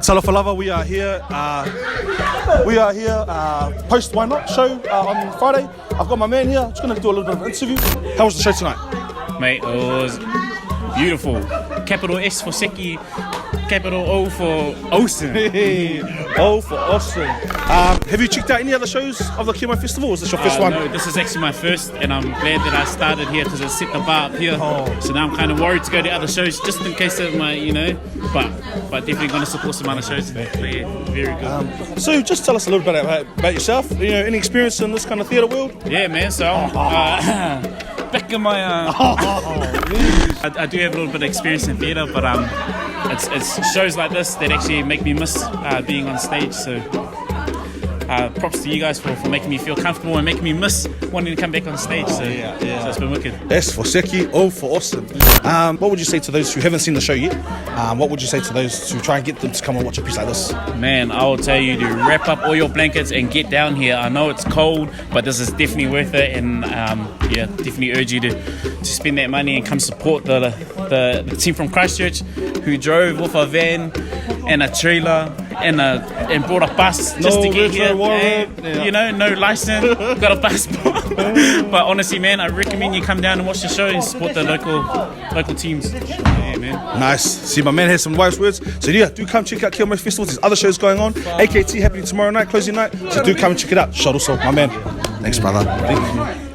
Talofa Lava, we are here post YNOT show on Friday. I've got my man here, just going to do a little bit of an interview. How was the show tonight? Mate, it was beautiful. Capital S for Seki, capital O for awesome. O for awesome. Have you checked out any other shows of the Kia Mai Festival, or is this your first one? No, this is actually my first, and I'm glad that I started here because it set the bar up here. So now I'm kind of worried to go to other shows just in case of my, but definitely going to support some other shows. Yeah, very good. So just tell us a little bit about yourself. Any experience in this kind of theatre world? Yeah, man. So back in my, I do have a little bit of experience in theatre, but it's shows like this that actually make me miss being on stage. So props to you guys for making me feel comfortable and making me miss wanting to come back on stage. So, so it's been wicked. S for Seki, O for awesome. What would you say to those who haven't seen the show yet? What would you say to those who try and get them to come and watch a piece like this? Man, I will tell you to wrap up all your blankets and get down here. I know it's cold, but this is definitely worth it. And definitely urge you to spend that money and come support the team from Christchurch who drove off a van and a trailer and brought a bus just to get here. No license, got a passport. But honestly, man, I recommend you come down and watch the show and support the local teams. Yeah, man. Nice. See, my man has some wise words. So yeah, do come check out Kia Mai Festival. There's other shows going on. AKT happening tomorrow night, closing night. So do come and check it out. Shot also, my man. Thanks, brother. Thank you.